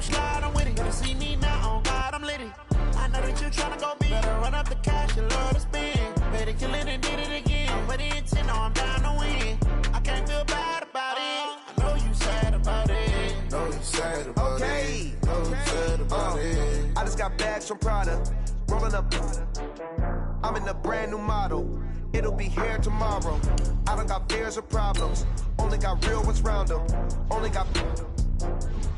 come slide, I'm with it. Better see me now, on God, I'm litty. I know that you tryna go big. Better run up the cash, you love to spend. Better kill it and did it again. But the intent, no, I'm down to win. I can't feel bad about it. I know you sad about it. Know you sad about it. Know you sad about it. I just got bags from Prada. Rolling up. I'm in a brand new model. It'll be here tomorrow. I don't got fears or problems. Only got real ones round them. Only got.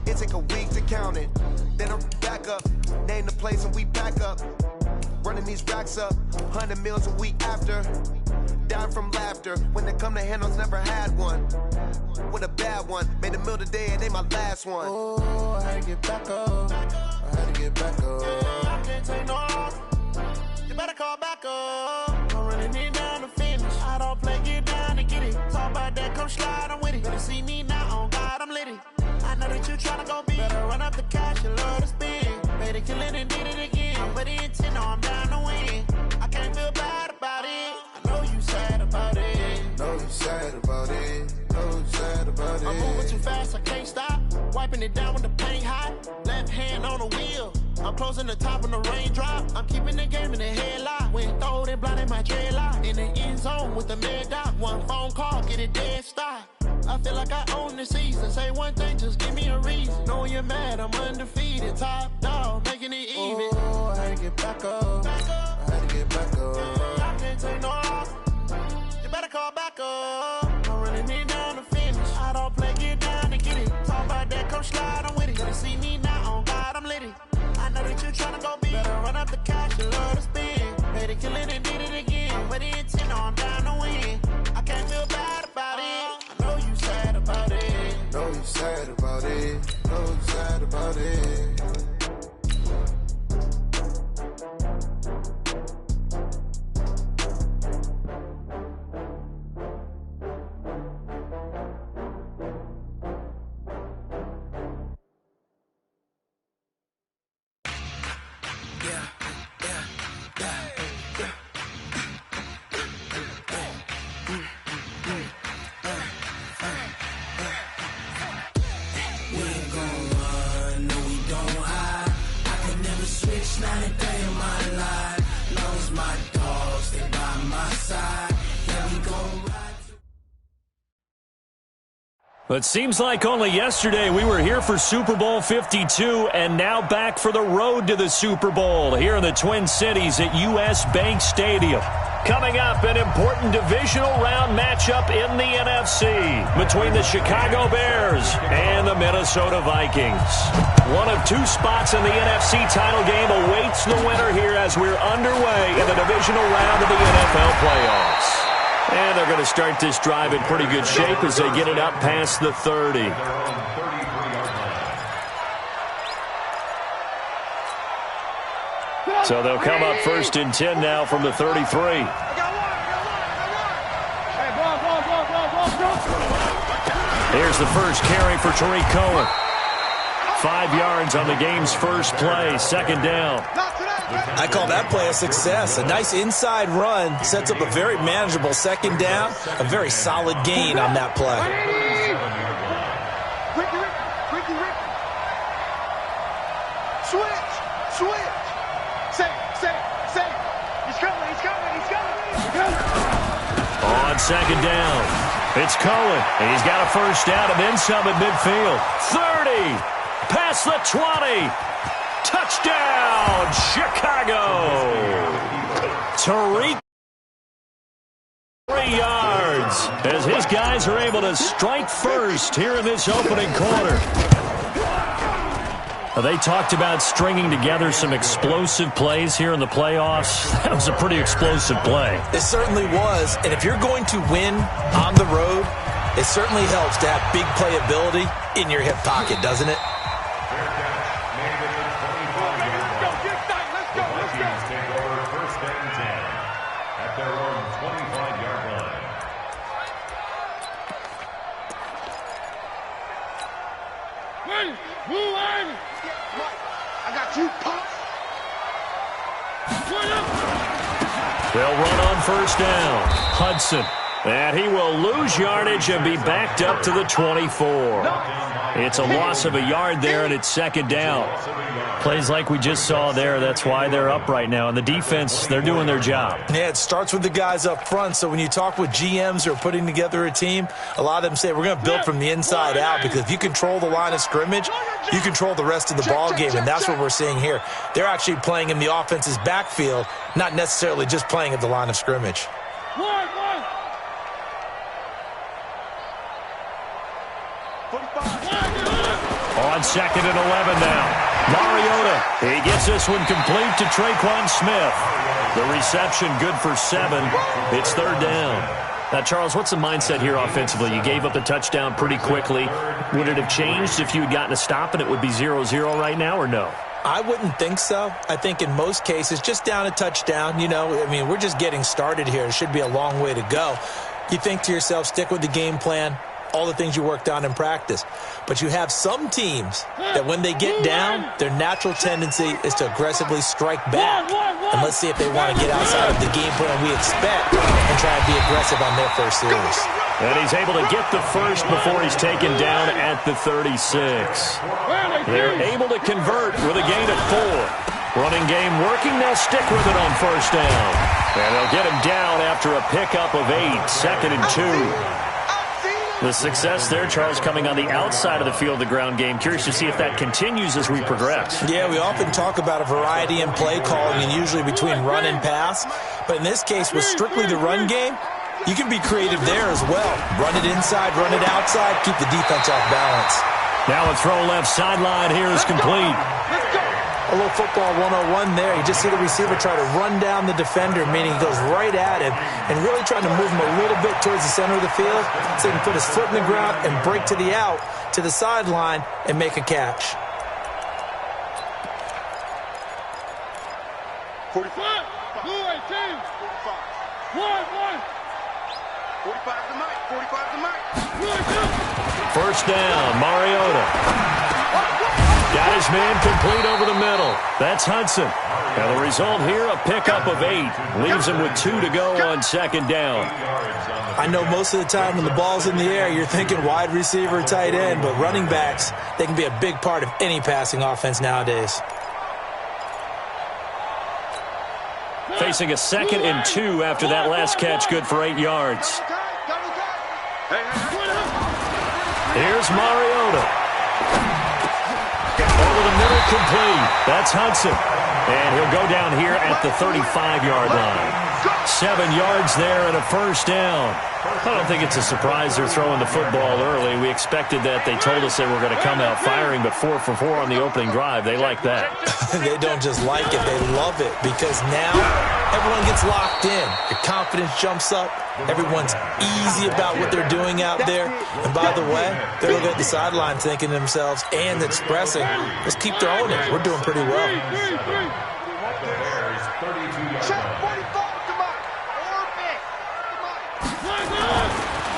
It take a week to count it. Then I'm back up. Name the place and we back up. Running these racks up. 100 meals a week after. Down from laughter. When they come to handles, never had one. With a bad one. Made a meal today and they my last one. Oh, I had to get back up. I had to get back up. I can't take no loss. You better call back up. I'm running it down to finish. I don't play, get down to get it. Talk about that, come slide, I'm with it. Better see me now, on God, I'm litty. I know that you tryna go big. Better run up the cash, you love to spend. Better kill it and did it again. But the intent, no, I'm down to win. I can't feel bad about it. I know you sad about it. Know you sad about it. Know you sad about it. I'm moving too fast, I can't stop. Wiping it down with the paint hot. Left hand on the wheel. I'm closing the top when the raindrop. I'm keeping the game in the headlock. When throwed and blinded my dreadlock. In the end zone with the mad dot. One phone call, get it dead stop. I feel like I own the season. Say one thing, just give me a reason. Knowing you're mad, I'm undefeated. Top dog, making it even. Oh, I had to get back up. I had to get back up. I can't take no loss. You better call back up. I'm running it down to finish. I don't play, get down to get it. Talk about that, come slide, I'm with it. Better see me now, on God, I'm litty. I know that you tryna go big. Better run up the cash, you love to spend. Better kill it and did it again. But the intent, no, I'm down to win. I can't feel bad about it. I know you sad about it. Know you sad about it. Know you sad about it. It seems like only yesterday we were here for Super Bowl 52 and now back for the road to the Super Bowl here in the Twin Cities at US Bank Stadium. Coming up, an important divisional round matchup in the NFC between the Chicago Bears and the Minnesota Vikings. One of two spots in the NFC title game awaits the winner here as we're underway in the divisional round of the NFL playoffs. And they're going to start this drive in pretty good shape as they get it up past the 30. So they'll come up first and 10 now from the 33. Here's the first carry for Tariq Cohen. 5 yards on the game's first play, second down. I call that play a success. A nice inside run sets up a very manageable second down. A very solid gain on that play. Switch. Say. He's coming. On second down, it's Cohen. He's got a first down and then some at midfield. 30, past the 20. Touchdown, Chicago! Tariq, 3 yards as his guys are able to strike first here in this opening quarter. They talked about stringing together some explosive plays here in the playoffs. That was a pretty explosive play. It certainly was, and if you're going to win on the road, it certainly helps to have big playability in your hip pocket, doesn't it? They'll run on first down. Hudson. And he will lose yardage and be backed up to the 24. It's a loss of a yard there, and it's second down. Plays like we just saw there. That's why they're up right now. And the defense, they're doing their job. Yeah, it starts with the guys up front. So when you talk with GMs who are putting together a team, a lot of them say we're going to build from the inside out, because if you control the line of scrimmage, you control the rest of the ball game, and that's what we're seeing here. They're actually playing in the offense's backfield, not necessarily just playing at the line of scrimmage. On second and 11 now. Mariota, he gets this one complete to Traquan Smith. The reception good for 7. It's third down. Now, Charles, what's the mindset here offensively? You gave up the touchdown pretty quickly. Would it have changed if you had gotten a stop and it would be 0-0 right now, or no? I wouldn't think so. I think in most cases, just down a touchdown, we're just getting started here. It should be a long way to go. You think to yourself, stick with the game plan, all the things you worked on in practice. But you have some teams that when they get down, their natural tendency is to aggressively strike back. And let's see if they want to get outside of the game plan we expect and try and be aggressive on their first series. And he's able to get the first before he's taken down at the 36. They're able to convert with a gain of 4. Running game working. They'll stick with it on first down. And they'll get him down after a pickup of 8. Second and 2. The success there, Charles, coming on the outside of the field, the ground game. Curious to see if that continues as we progress. Yeah, we often talk about a variety in play calling, and usually between run and pass. But in this case, with strictly the run game, you can be creative there as well. Run it inside, run it outside, keep the defense off balance. Now a throw left sideline here is complete. A little football 101 there. You just see the receiver try to run down the defender, meaning he goes right at him and really trying to move him a little bit towards the center of the field so he can put his foot in the ground and break to the out, to the sideline, and make a catch. 45. Blue 18. 45. 45 to Mike. 45 to Mike. First down, Mariota. Got his man complete over the middle. That's Hudson. And the result here, a pickup of 8. Leaves him with 2 to go on second down. I know most of the time when the ball's in the air, you're thinking wide receiver, tight end, but running backs, they can be a big part of any passing offense nowadays. Facing a 2nd and 2 after that last catch, good for 8 yards. Here's Mariota. Over the middle, complete. That's Hudson. And he'll go down here at the 35-yard line. 7 yards there and a first down. I don't think it's a surprise they're throwing the football early. We expected that. They told us they were going to come out firing, but 4 for 4 on the opening drive. They like that. They don't just like it, they love it, because now everyone gets locked in. Your confidence jumps up. Everyone's easy about what they're doing out there. And by the way, they're looking at the sideline thinking to themselves and expressing, let's keep throwing it. We're doing pretty well.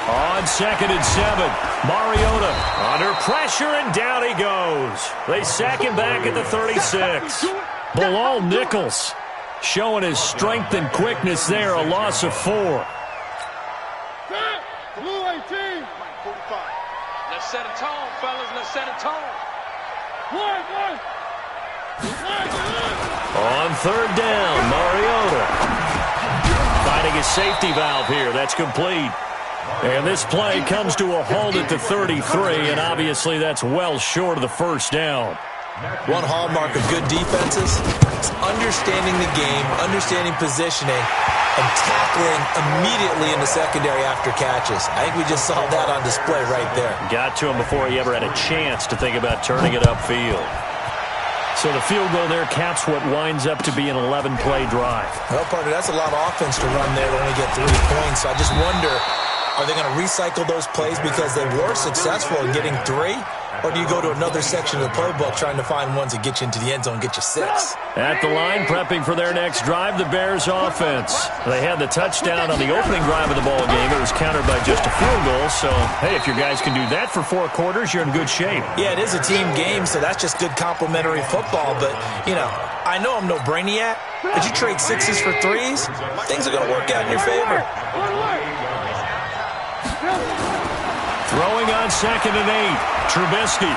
On 2nd and 7, Mariota under pressure, and down he goes. They sack him back at the 36. Bilal Nichols showing his strength and quickness there, a loss of 4. Blue 18. 45. Let's set a tone, fellas. Let's set a tone. On third down, Mariota finding his safety valve here. That's complete. And this play comes to a halt at the 33, and obviously that's well short of the first down. One hallmark of good defenses is understanding the game, understanding positioning, and tackling immediately in the secondary after catches. I think we just saw that on display right there. Got to him before he ever had a chance to think about turning it upfield. So the field goal there caps what winds up to be an 11-play drive. Well, partner, that's a lot of offense to run there to only get 3 points. So I just wonder, are they going to recycle those plays because they were successful in getting 3? Or do you go to another section of the playbook trying to find ones that get you into the end zone and get you 6? At the line, prepping for their next drive, the Bears offense. They had the touchdown on the opening drive of the ball game. It was countered by just a field goal. So, hey, if your guys can do that for 4 quarters, you're in good shape. Yeah, it is a team game, so that's just good complimentary football. But, I know I'm no brainiac, but you trade 6s for 3s, things are going to work out in your favor. Throwing on on 2nd and 8. Trubisky.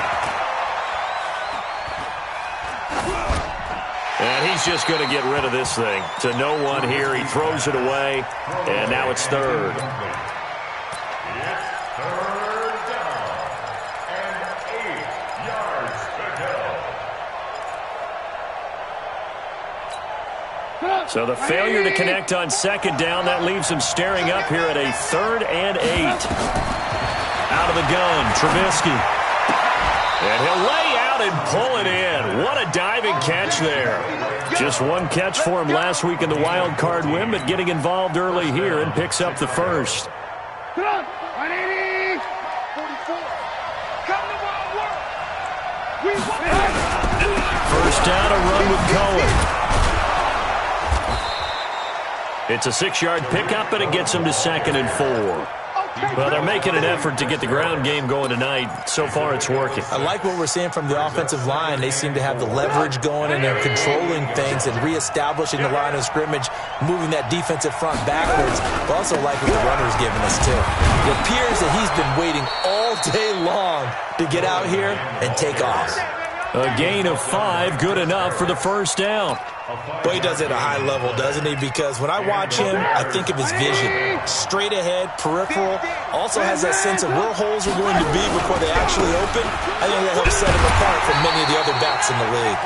And he's just going to get rid of this thing. To no one here. He throws it away. And now it's 3rd. It's 3rd down and 8 yards to go. So the failure to connect on 2nd down, that leaves him staring up here at a 3rd and 8. Out of the gun, Trubisky. And he'll lay out and pull it in. What a diving catch there. Just one catch for him last week in the wild card win, but getting involved early here and picks up the first. First down, a run with Cohen. It's a 6-yard pickup, and it gets him to 2nd and 4. Well, they're making an effort to get the ground game going tonight. So far, it's working. I like what we're seeing from the offensive line. They seem to have the leverage going, and they're controlling things and reestablishing the line of scrimmage, moving that defensive front backwards. But also like what the runner's giving us, too. It appears that he's been waiting all day long to get out here and take off. A gain of 5, good enough for the first down. Well, he does it at a high level, doesn't he? Because when I watch him, I think of his vision. Straight ahead, peripheral. Also has that sense of where holes are going to be before they actually open. I think that helps set him apart from many of the other backs in the league.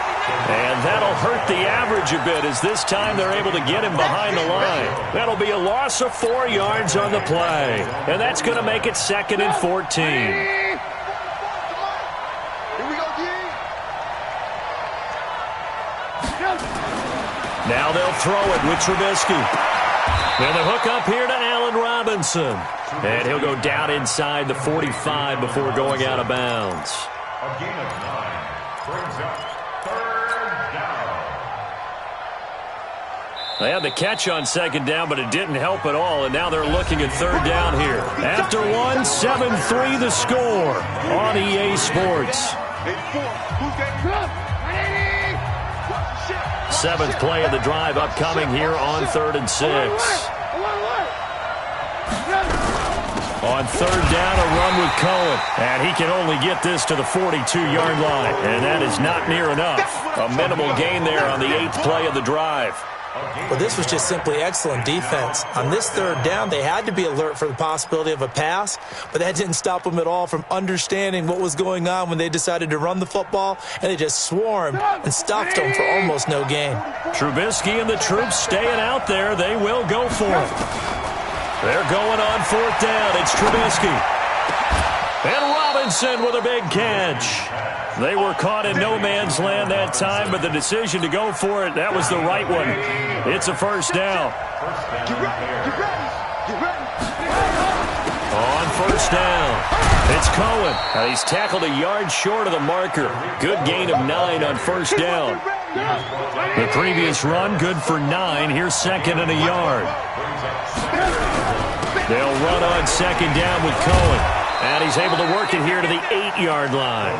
And that'll hurt the average a bit as this time they're able to get him behind the line. That'll be a loss of 4 yards on the play. And that's going to make it 2nd and 14. Now they'll throw it with Trubisky. And the hook up here to Allen Robinson. And he'll go down inside the 45 before going out of bounds. A gain of 9 brings up 3rd down. They had the catch on 2nd down, but it didn't help at all. And now they're looking at 3rd down here. After 1, 7-3 the score on EA Sports. 7th play of the drive upcoming here on 3rd and 6. On 3rd down, a run with Cohen. And he can only get this to the 42-yard line. And that is not near enough. A minimal gain there on the 8th play of the drive. Well, this was just simply excellent defense. On this 3rd down, they had to be alert for the possibility of a pass, but that didn't stop them at all from understanding what was going on when they decided to run the football, and they just swarmed and stopped them for almost no gain. Trubisky and the troops staying out there. They will go for it. They're going on 4th down. It's Trubisky. And Robinson with a big catch. They were caught in no man's land that time, but the decision to go for it, that was the right one. It's a first down. On 1st down, it's Cohen. Now he's tackled a yard short of the marker. Good gain of 9 on 1st down. The previous run, good for 9. Here's 2nd and a yard. They'll run on 2nd down with Cohen. And he's able to work it here to the 8-yard line.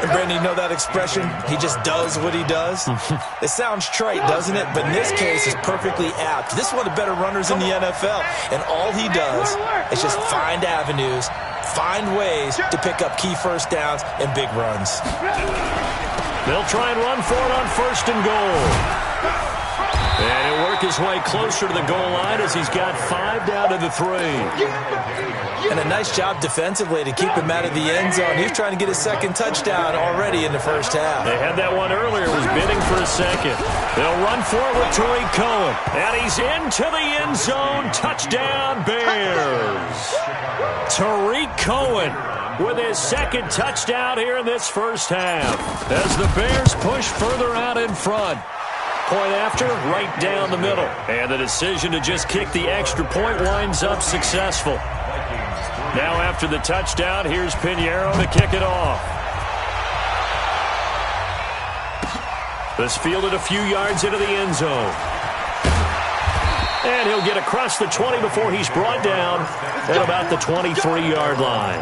And Brandon, you know that expression? He just does what he does? It sounds trite, doesn't it? But in this case, it's perfectly apt. This is one of the better runners in the NFL. And all he does is just find avenues, find ways to pick up key first downs and big runs. They'll try and run for it on 1st and goal. And he'll work his way closer to the goal line as he's got 5 down to the 3. And a nice job defensively to keep him out of the end zone. He's trying to get his 2nd touchdown already in the 1st half. They had that one earlier, was bidding for a 2nd. They'll run for it with Tariq Cohen. And he's into the end zone. Touchdown, Bears. Tariq Cohen with his 2nd touchdown here in this 1st half. As the Bears push further out in front. Point after, right down the middle. And the decision to just kick the extra point winds up successful. Now after the touchdown, here's Pinheiro to kick it off. This fielded a few yards into the end zone. And he'll get across the 20 before he's brought down at about the 23-yard line.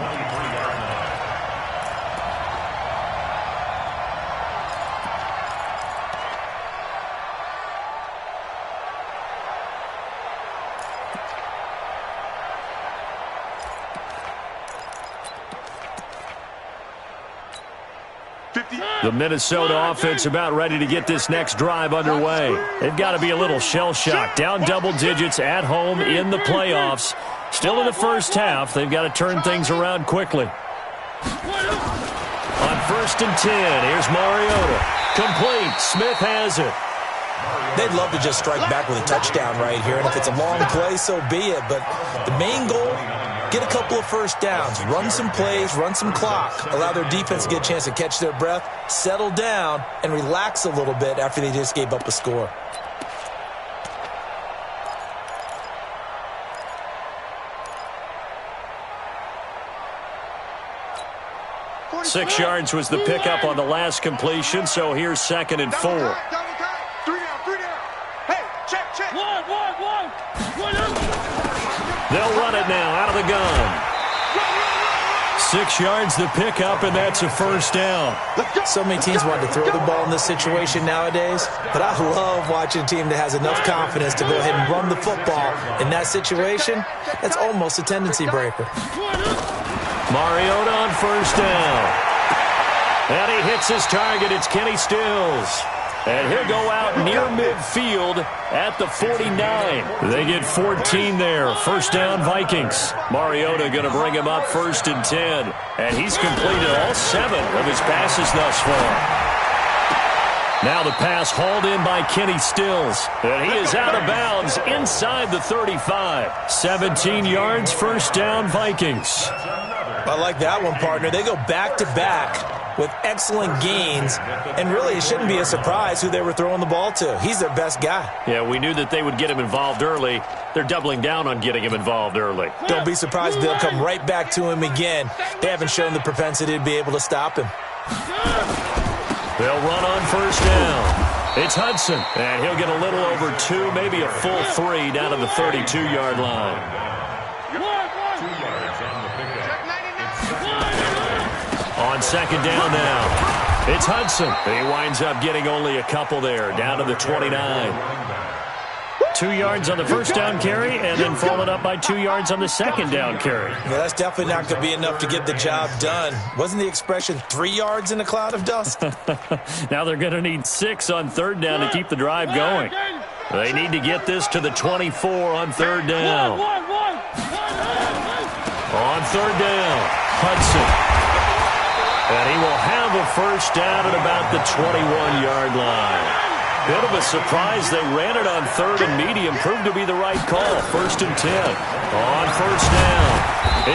The Minnesota offense about ready to get this next drive underway. They've got to be a little shell-shocked. Down double digits at home in the playoffs. Still in the first half. They've got to turn things around quickly. On 1st and 10, here's Mariota. Complete. Smith has it. They'd love to just strike back with a touchdown right here, and if it's a long play, so be it. But the main goal, get a couple of first downs, run some plays, run some clock, allow their defense to get a chance to catch their breath, settle down, and relax a little bit after they just gave up a score. Six yards was the pickup on the last completion, so here's 2nd and 4. They'll run it now out of the gun. 6 yards the pickup, and that's a first down. So many teams want to throw the ball in this situation nowadays, but I love watching a team that has enough confidence to go ahead and run the football. In that situation, that's almost a tendency breaker. Mariota on 1st down. And he hits his target. It's Kenny Stills. And he'll go out near midfield at the 49. They get 14 there. First down, Vikings. Mariota going to bring him up 1st and 10. And he's completed all 7 of his passes thus far. Now the pass hauled in by Kenny Stills. And he is out of bounds inside the 35. 17 yards, first down, Vikings. I like that one, partner. They go back-to-back with excellent gains, and really it shouldn't be a surprise who they were throwing the ball to. He's their best guy. Yeah, we knew that they would get him involved early. They're doubling down on getting him involved early. Don't be surprised if they'll come right back to him again. They haven't shown the propensity to be able to stop him. They'll run on 1st down. It's Hudson, and he'll get a little over 2, maybe a full 3 down to the 32-yard line. On 2nd down now, it's Hudson. He winds up getting only a couple there, down to the 29. 2 yards on the first down carry, and then followed up by 2 yards on the 2nd down carry. Yeah, that's definitely not going to be enough to get the job done. Wasn't the expression 3 yards in a cloud of dust? Now they're going to need 6 on 3rd down to keep the drive going. They need to get this to the 24 on 3rd down. On 3rd down, Hudson. And he will have a first down at about the 21-yard line. Bit of a surprise. They ran it on 3rd and medium. Proved to be the right call. 1st and 10. On 1st down,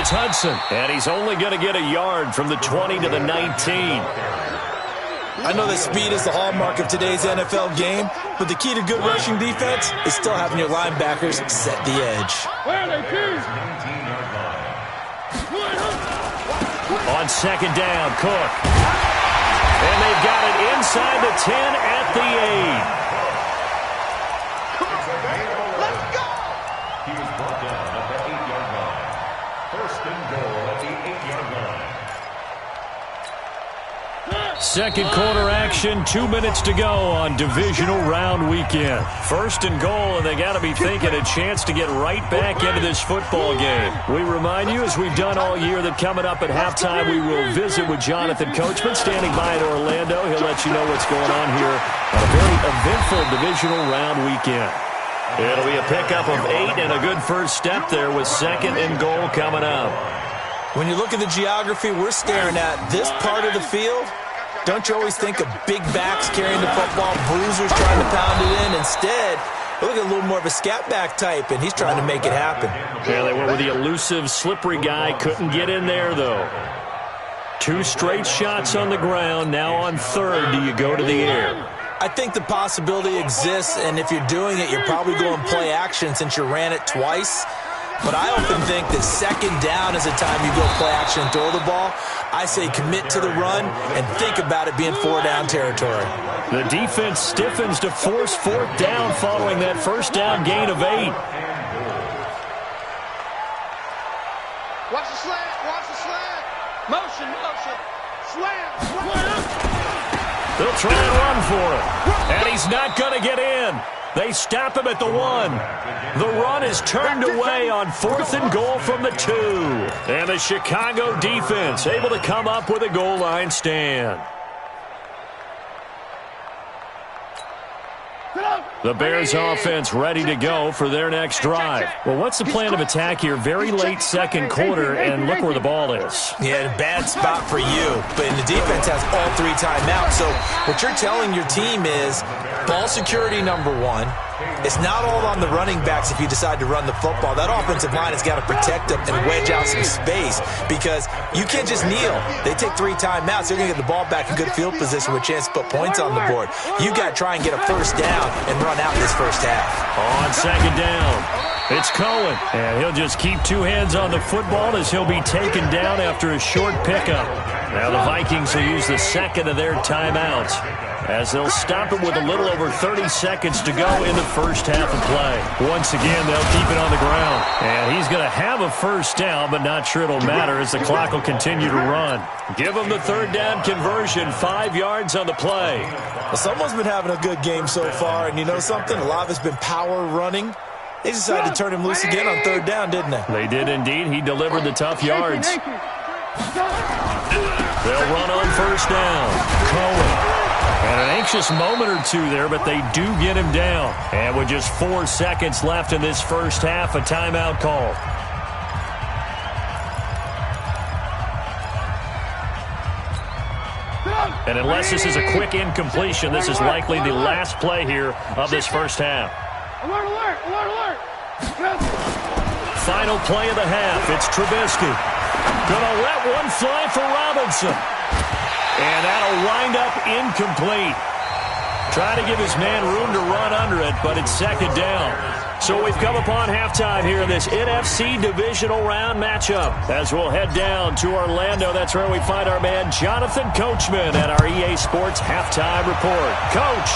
it's Hudson. And he's only going to get a yard from the 20 to the 19. I know that speed is the hallmark of today's NFL game, but the key to good rushing defense is still having your linebackers set the edge. On 2nd down, Cook. And they've got it inside the 10 at the 8. Let's go! He was brought down at the 8-yard line. 1st and goal at the 8-yard line. Second quarter action, 2 minutes to go on divisional round weekend. 1st and goal, and they got to be thinking a chance to get right back into this football game. We remind you, as we've done all year, that coming up at halftime, we will visit with Jonathan Coachman, standing by in Orlando. He'll let you know what's going on here on a very eventful divisional round weekend. It'll be a pickup of 8 and a good first step there with 2nd and goal coming up. When you look at the geography we're staring at, this part of the field, don't you always think of big backs carrying the football, bruisers trying to pound it in? Instead, look at a little more of a scat back type, and he's trying to make it happen. Yeah, they went with the elusive, slippery guy. Couldn't get in there, though. 2 straight shots on the ground. Now on 3rd, do you go to the air? I think the possibility exists, and if you're doing it, you're probably going play action since you ran it twice. But I often think that 2nd down is the time you go play action and throw the ball. I say commit to the run and think about it being 4-down territory. The defense stiffens to force 4th down following that first down gain of 8. Watch the slant. Watch the slant. Motion. Slam. They'll try and run for it. And he's not going to get in. They stop him at the 1. The run is turned away on 4th and goal from the 2. And the Chicago defense able to come up with a goal line stand. The Bears offense ready to go for their next drive. Well, what's the plan of attack here? Very late second quarter, and look where the ball is. Yeah, bad spot for you, but the defense has all 3 timeouts. So what you're telling your team is ball security number 1. It's not all on the running backs if you decide to run the football. That offensive line has got to protect them and wedge out some space because you can't just kneel. They take 3 timeouts. They're going to get the ball back in good field position with a chance to put points on the board. You've got to try and get a first down and run out this first half. On second down, it's Cohen. And he'll just keep 2 hands on the football as he'll be taken down after a short pickup. Now the Vikings will use the second of their timeouts as they'll stop it with a little over 30 seconds to go in the first half of play. Once again, they'll keep it on the ground. And he's going to have a first down, but not sure it'll matter as the clock will continue to run. Give him the third down conversion, 5 yards on the play. Well, someone's been having a good game so far, and you know something? A lot of it's been power running. They decided to turn him loose again on third down, didn't they? They did indeed. He delivered the tough yards. They'll run on first down. Cohen. And an anxious moment or 2 there, but they do get him down. And with just 4 seconds left in this first half, a timeout call. And unless this is a quick incompletion, this is likely the last play here of this first half. Alert, alert, alert, alert. Final play of the half. It's Trubisky. Gonna let one fly for Robinson. And that'll wind up incomplete. Try to give his man room to run under it, but it's second down. So we've come upon halftime here in this NFC divisional round matchup. As we'll head down to Orlando, that's where we find our man Jonathan Coachman at our EA Sports Halftime Report. Coach.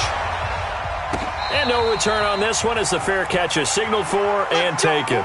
And no return on this one as the fair catch is signaled for and taken.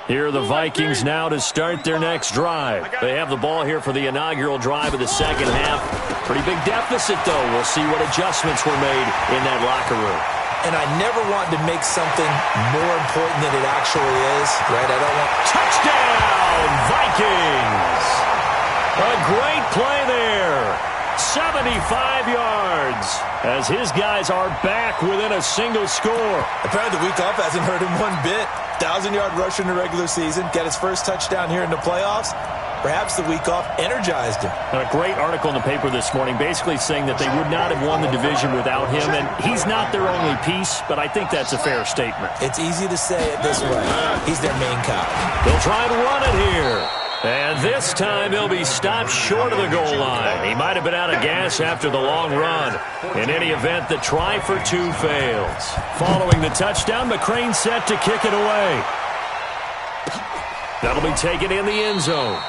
Here are the Vikings now to start their next drive. They have the ball here for the inaugural drive of the second half. Pretty big deficit, though. We'll see what adjustments were made in that locker room. And I never want to make something more important than it actually is. Right? I don't want... Touchdown, Vikings! A great play there. 75 yards as his guys are back within a single score. Apparently the week off hasn't hurt him one bit. 1,000-yard rusher in the regular season. Got his first touchdown here in the playoffs. Perhaps the week off energized him. And a great article in the paper this morning basically saying that they would not have won the division without him. And he's not their only piece, but I think that's a fair statement. It's easy to say it this way. He's their main cop. They'll try and run it here. And this time he'll be stopped short of the goal line. He might have been out of gas after the long run. In any event, the try for 2 fails. Following the touchdown, McCrane set to kick it away. That'll be taken in the end zone.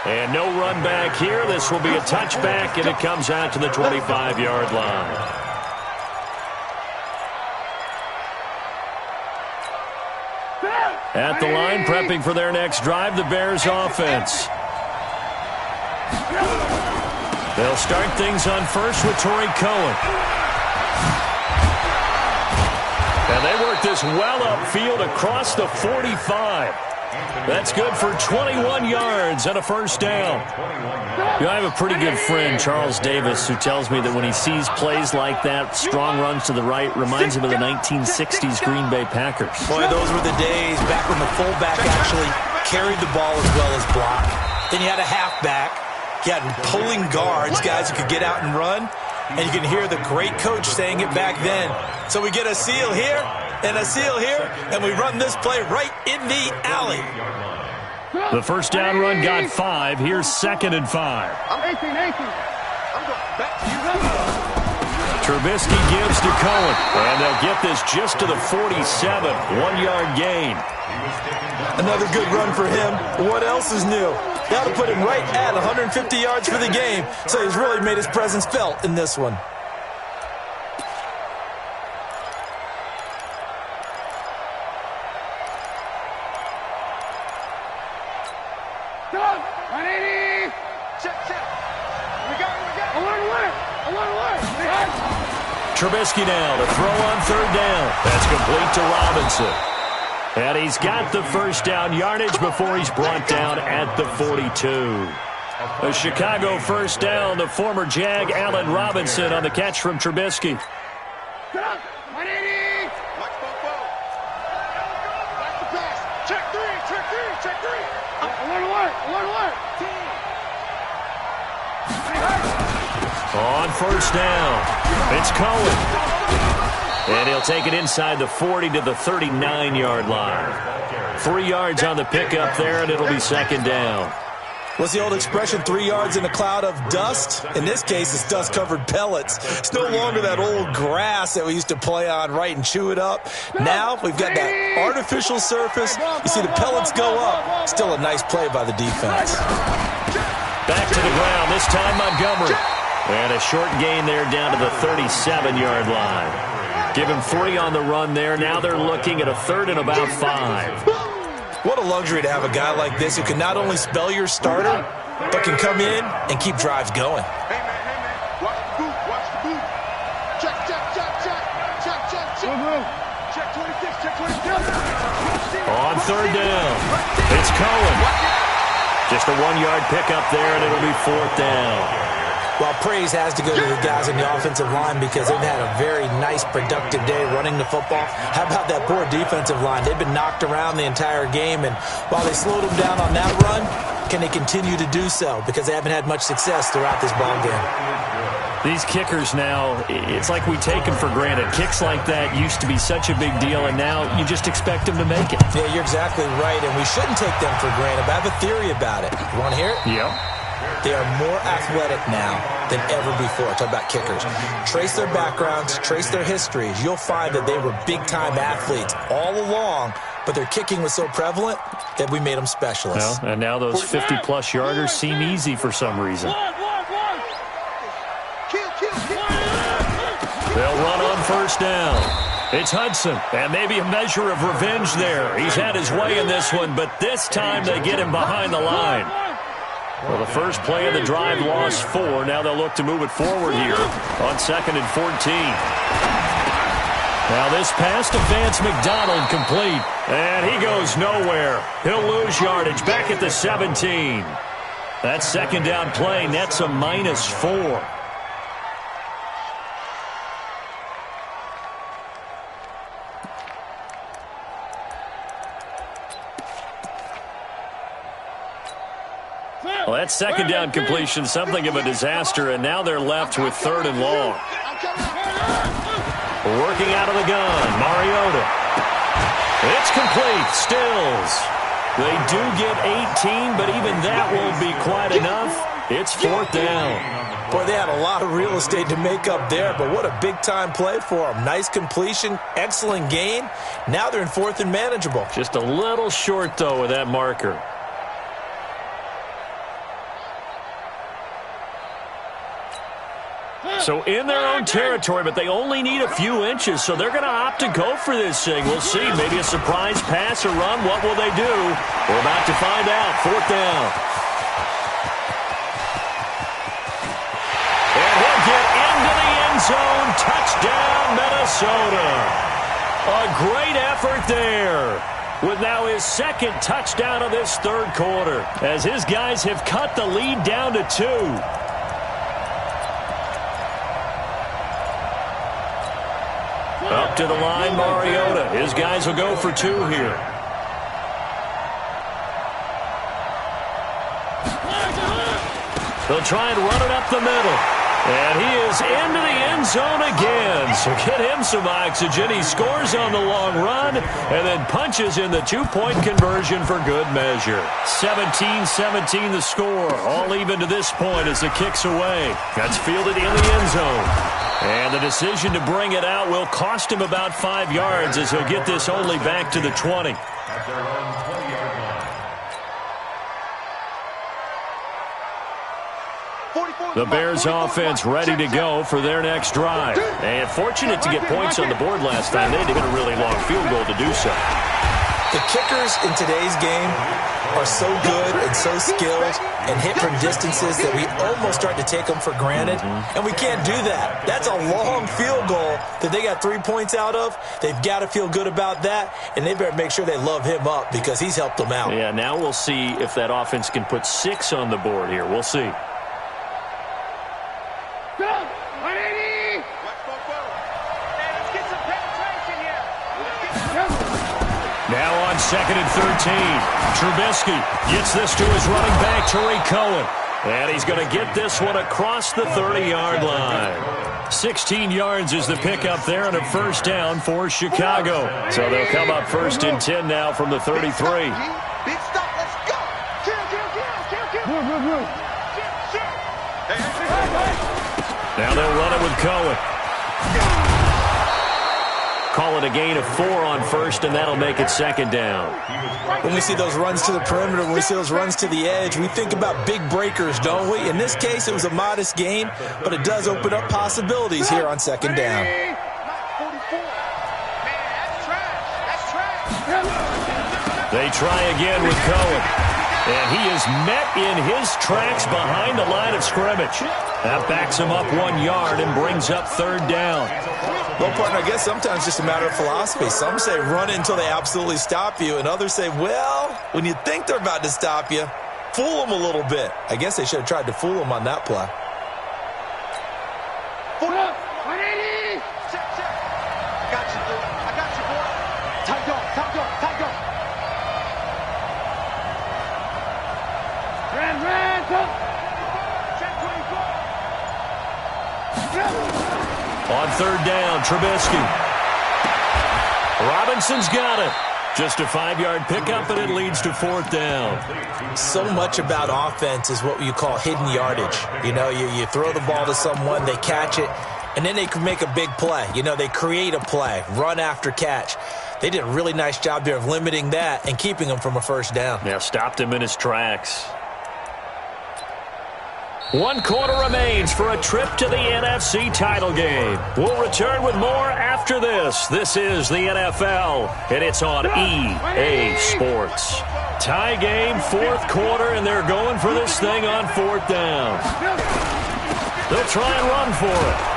And no run back here. This will be a touchback, and it comes out to the 25-yard line. At the line, prepping for their next drive, the Bears offense. They'll start things on first with Torrey Cohen. And they work this well upfield across the 45. That's good for 21 yards and a first down. You know, I have a pretty good friend, Charles Davis, who tells me that when he sees plays like that, strong runs to the right, reminds him of the 1960s Green Bay Packers. Boy, those were the days back when the fullback actually carried the ball as well as blocked. Then you had a halfback. You had pulling guards, guys who could get out and run. And you can hear the great coach saying it back then. So we get a seal here and a seal here, and we run this play right in the alley. The first down run got 5. Here's 2nd and 5. I'm 18. I'm going back to you. Trubisky gives to Cohen. And they'll get this just to the 47. 1-yard gain. Another good run for him. What else is new? That'll put him right at 150 yards for the game. So he's really made his presence felt in this one. Trubisky now to throw on third down. That's complete to Robinson. And he's got the first down yardage before he's brought down at the 42. A Chicago first down, the former Jag Allen Robinson on the catch from Trubisky. On first down, it's Cohen. And he'll take it inside the 40 to the 39-yard line. 3 yards on the pickup there, and it'll be second down. What's the old expression, 3 yards in a cloud of dust? In this case, it's dust-covered pellets. It's no longer that old grass that we used to play on, right, and chew it up. Now we've got that artificial surface. You see the pellets go up. Still a nice play by the defense. Back to the ground, this time Montgomery. And a short gain there down to the 37-yard line. Give him 3 on the run there. Now they're looking at a third and about 5. What a luxury to have a guy like this who can not only spell your starter, but can come in and keep drives going. Hey, man, watch the boot, watch the boot. Check. Check 26, check 26. On third down, it's Cohen. Just a 1-yard pickup there, and it'll be fourth down. Well, praise has to go to the guys in the offensive line because they've had a very nice, productive day running the football. How about that poor defensive line? They've been knocked around the entire game, and while they slowed them down on that run, can they continue to do so? Because they haven't had much success throughout this ball game. These kickers now, it's like we take them for granted. Kicks like that used to be such a big deal, and now you just expect them to make it. Yeah, you're exactly right, and we shouldn't take them for granted, but I have a theory about it. You want to hear it? Yep. They are more athletic now than ever before. Talk about kickers. Trace their backgrounds, trace their histories. You'll find that they were big-time athletes all along, but their kicking was so prevalent that we made them specialists. Well, and now those 50-plus yarders seem easy for some reason. They'll run on first down. It's Hudson, and maybe a measure of revenge there. He's had his way in this one, but this time they get him behind the line. Well, the first play of the drive lost 4. Now they'll look to move it forward here on 2nd and 14. Now this pass to Vance McDonald complete. And he goes nowhere. He'll lose yardage back at the 17. That second down play nets a -4. Well, that second down completion, something of a disaster, and now they're left with 3rd and long. Working out of the gun, Mariota. It's complete, Stills. They do get 18, but even that won't be quite enough. It's 4th down. Boy, they had a lot of real estate to make up there, but what a big-time play for them. Nice completion, excellent gain. Now they're in 4th and manageable. Just a little short, though, with that marker. So in their own territory, but they only need a few inches, so they're going to opt to go for this thing. We'll see. Maybe a surprise pass or run. What will they do? We're about to find out. 4th down. And he'll get into the end zone. Touchdown, Minnesota. A great effort there, with now his 2nd touchdown of this 3rd quarter, as his guys have cut the lead down to 2. Up to the line, Mariota. His guys will go for 2 here. They'll try and run it up the middle. And he is into the end zone again. So get him some oxygen. He scores on the long run and then punches in the 2-point conversion for good measure. 17-17 the score. All even to this point as the kick's away. That's fielded in the end zone. And the decision to bring it out will cost him about 5 yards as he'll get this only back to the 20. At their own 20-yard line. The Bears offense ready to go for their next drive. And fortunate to get points on the board last time. They had to hit a really long field goal to do so. The kickers in today's game are so good and so skilled and hit from distances that we almost start to take them for granted, and we can't do that. That's a long field goal that they got 3 points out of. They've got to feel good about that, and they better make sure they love him up because he's helped them out. Yeah, now we'll see if that offense can put 6 on the board here. We'll see. Now on 2nd and 13, Trubisky gets this to his running back, Tariq Cohen. And he's going to get this one across the 30-yard line. 16 yards is the pickup there and a first down for Chicago. So they'll come up 1st and 10 now from the 33. Big stop, let's go. Now they'll run it with Cohen. Call it a gain of 4 on 1st, and that'll make it 2nd down. When we see those runs to the perimeter, when we see those runs to the edge, we think about big breakers, don't we? In this case, it was a modest gain, but it does open up possibilities here on 2nd down. They try again with Cohen. And he is met in his tracks behind the line of scrimmage. That backs him up 1 yard and brings up 3rd down. Well, partner, I guess sometimes it's just a matter of philosophy. Some say run it until they absolutely stop you, and others say, well, when you think they're about to stop you, fool them a little bit. I guess they should have tried to fool them on that play. On 3rd down, Trubisky. Robinson's got it. Just a 5-yard pickup, and it leads to 4th down. So much about offense is what you call hidden yardage. You know, you throw the ball to someone, they catch it, and then they can make a big play. You know, they create a play, run after catch. They did a really nice job there of limiting that and keeping him from a first down. Yeah, stopped him in his tracks. 1 quarter remains for a trip to the NFC title game. We'll return with more after this. This is the NFL, and it's on EA Sports. Tie game, 4th quarter, and they're going for this thing on 4th down. They'll try and run for it.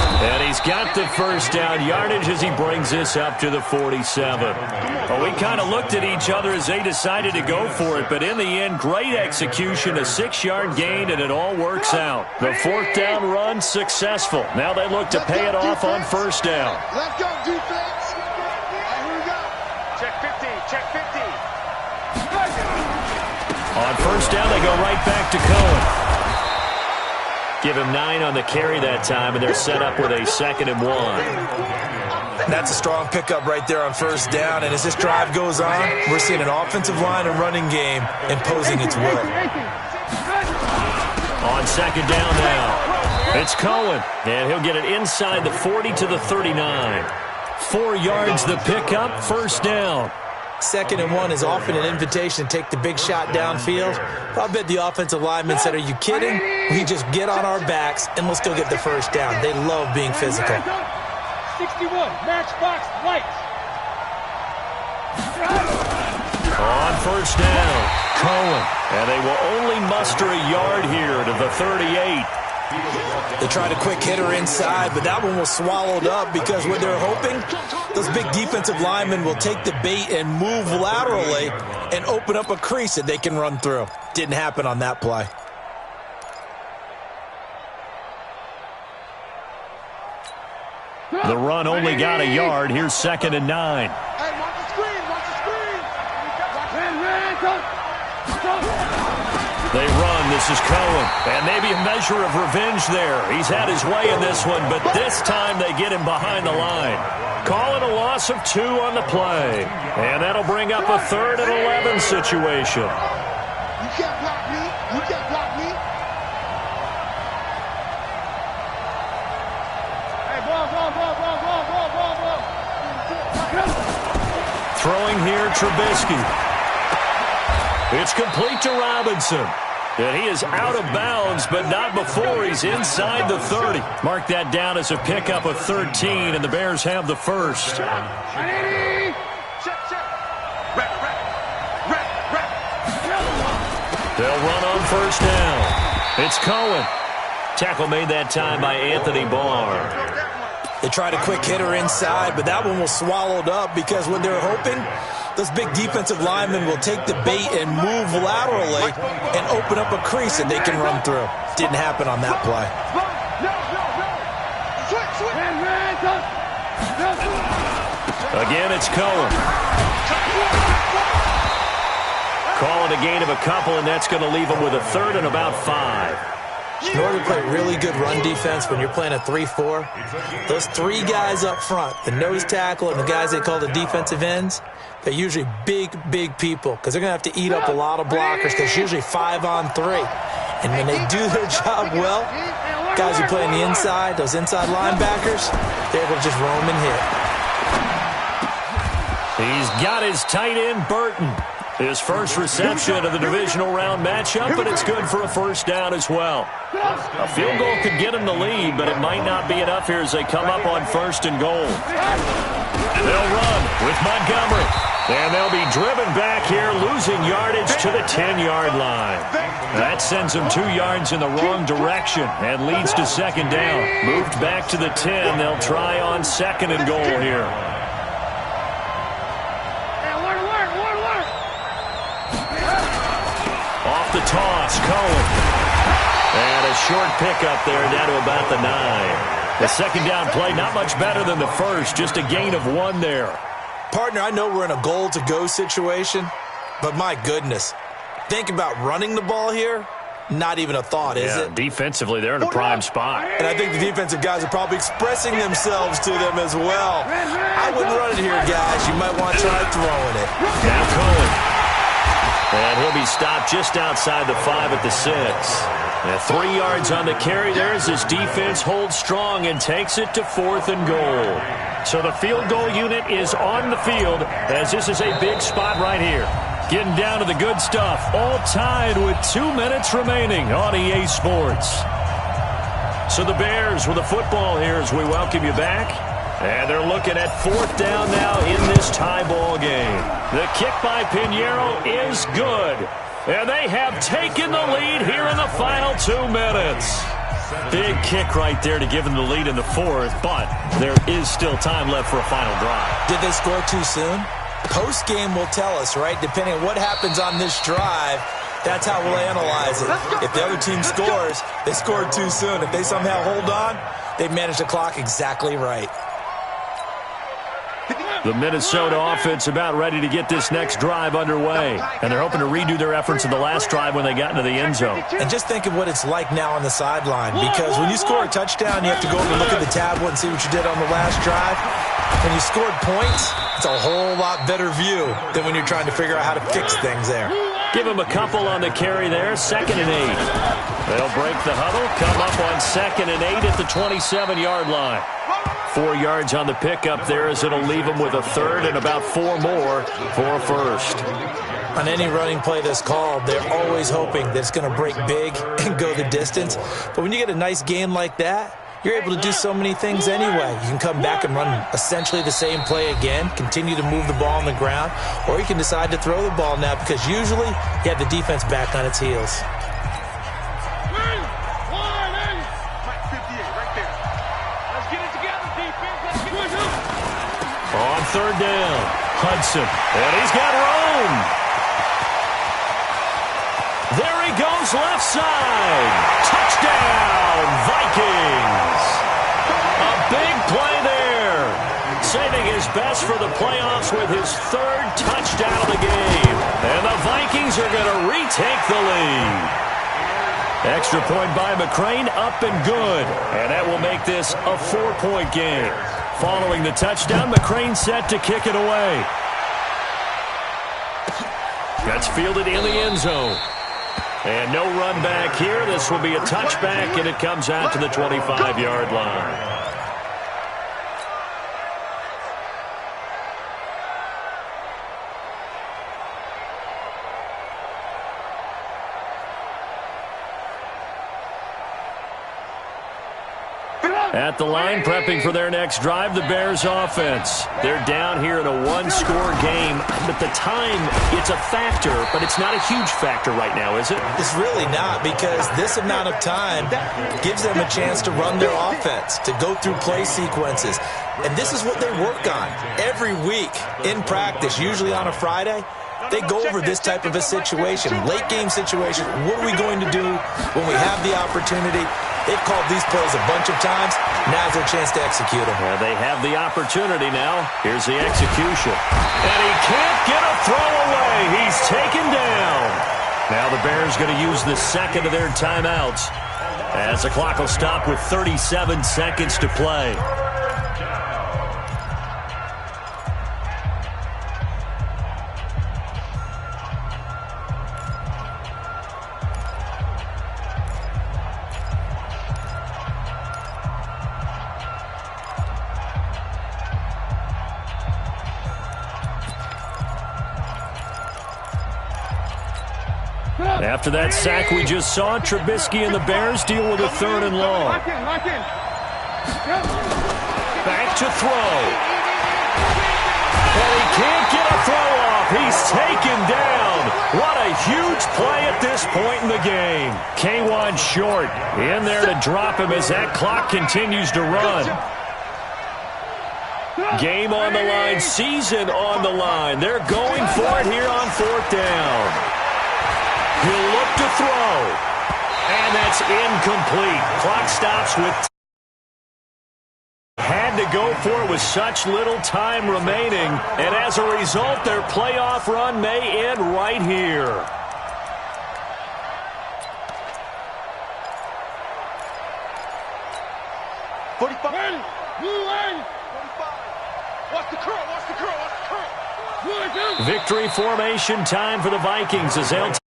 And he's got the first down yardage as he brings this up to the 47. Well, we kind of looked at each other as they decided to go for it, but in the end, great execution, a 6-yard gain, and it all works out. The 4th down run successful. Now they look to pay it off on 1st down. Let's go, defense. Here we go. Check 50, check 50. On 1st down, they go right back to Cohen. Give him 9 on the carry that time, and they're set up with a 2nd and 1. That's a strong pickup right there on 1st down, and as this drive goes on, we're seeing an offensive line and running game imposing its will. On 2nd down now, it's Cohen, and he'll get it inside the 40 to the 39. 4 yards the pickup, 1st down. 2nd and 1 is often an invitation to take the big shot downfield. I bet the offensive lineman said, are you kidding? We just get on our backs, and we'll still get the first down. They love being physical. 61, matchbox lights. On 1st down, Cohen. And they will only muster a yard here to the 38. They tried a quick hitter inside, but that one was swallowed up because what they're hoping, those big defensive linemen will take the bait and move laterally and open up a crease that they can run through. Didn't happen on that play. The run only got a yard. Here's 2nd and 9. Hey, watch the screen, watch the screen. They run. This is Cohen. And maybe a measure of revenge there. He's had his way in this one, but this time they get him behind the line. Calling a loss of 2 on the play. And that'll bring up a 3rd and 11 situation. You can't block me. You can't block me. Hey, ball. Throwing here, Trubisky. It's complete to Robinson. And he is out of bounds, but not before he's inside the 30. Mark that down as a pickup of 13, and the Bears have the first. Check. They'll run on first down. It's Cohen. Tackle made that time by Anthony Barr. They tried a quick hitter inside, but that one was swallowed up because what they were hoping, those big defensive linemen will take the bait and move laterally and open up a crease that they can run through. Didn't happen on that play. Again, it's Cohen. Call it a gain of a couple, and that's going to leave them with a third and about 5. In order to play really good run defense when you're playing a 3-4, those three guys up front, the nose tackle and the guys they call the defensive ends, they're usually big, big people because they're going to have to eat up a lot of blockers because it's usually 5-on-3. And when they do their job well, guys who play on the inside, those inside linebackers, they're able to just roam and hit. He's got his tight end, Burton. His first reception of the divisional round matchup, but it's good for a first down as well. A field goal could get him the lead, but it might not be enough here as they come up on first and goal. They'll run with Montgomery, and they'll be driven back here, losing yardage to the 10-yard line. That sends them 2 yards in the wrong direction and leads to second down. Moved back to the 10. They'll try on second and goal here. Off the toss, Cohen. And a short pickup there down to about the 9. The second down play, not much better than the first, just a gain of 1 there. Partner, I know we're in a goal-to-go situation, but my goodness, think about running the ball here. Not even a thought, is it? Defensively, they're in a prime spot. And I think the defensive guys are probably expressing themselves to them as well. I wouldn't run it here, guys. You might want to try throwing it. Now Cohen. And he'll be stopped just outside the 5 at the 6. And 3 yards on the carry there as his defense holds strong and takes it to 4th and goal. So the field goal unit is on the field as this is a big spot right here. Getting down to the good stuff. All tied with 2 minutes remaining on EA Sports. So the Bears with the football here as we welcome you back. And they're looking at 4th down now in this tie ball game. The kick by Pinheiro is good. And they have taken the lead here in the final 2 minutes. Big kick right there to give them the lead in the 4th, but there is still time left for a final drive. Did they score too soon? Post-game will tell us, right? Depending on what happens on this drive, that's how we'll analyze it. If the other team scores, they scored too soon. If they somehow hold on, they've managed the clock exactly right. The Minnesota offense about ready to get this next drive underway. And they're hoping to redo their efforts in the last drive when they got into the end zone. And just think of what it's like now on the sideline. Because when you score a touchdown, you have to go over and look at the tablet and see what you did on the last drive. When you scored points, it's a whole lot better view than when you're trying to figure out how to fix things there. Give him a couple on the carry there, 2nd and 8. They'll break the huddle, come up on 2nd and 8 at the 27-yard line. 4 yards on the pickup there as it'll leave them with a 3rd and about 4 more for a 1st. On any running play that's called, they're always hoping that it's going to break big and go the distance. But when you get a nice game like that, you're able to do so many things anyway. You can come back and run essentially the same play again, continue to move the ball on the ground, or you can decide to throw the ball now because usually you have the defense back on its heels. On 3rd down, Hudson, and he's got room. There he goes left side. Touchdown, Vikings. A big play there. Saving his best for the playoffs with his 3rd touchdown of the game. And the Vikings are going to retake the lead. Extra point by McCrane, up and good. And that will make this a 4-point game. Following the touchdown, McCrane set to kick it away. That's fielded in the end zone. And no run back here. This will be a touchback, and it comes out to the 25-yard line. At the line, prepping for their next drive, the Bears offense. They're down here in a one-score game. But the time, it's a factor, but it's not a huge factor right now, is it? It's really not, because this amount of time gives them a chance to run their offense, to go through play sequences. And this is what they work on every week in practice, usually on a Friday. They go over this type of a situation, late game situation. What are we going to do when we have the opportunity? They've called these plays a bunch of times. Now's their chance to execute them. Yeah, they have the opportunity now. Here's the execution. And he can't get a throw away. He's taken down. Now the Bears going to use the second of their timeouts as the clock will stop with 37 seconds to play. After that sack we just saw, Trubisky and the Bears deal with a 3rd and long. Back to throw. And he can't get a throw off. He's taken down. What a huge play at this point in the game. K1 short in there to drop him as that clock continues to run. Game on the line, season on the line. They're going for it here on 4th down. He'll look to throw. And that's incomplete. Clock stops with... Had to go for it with such little time remaining. And as a result, their playoff run may end right here. Victory formation time for the Vikings as they'll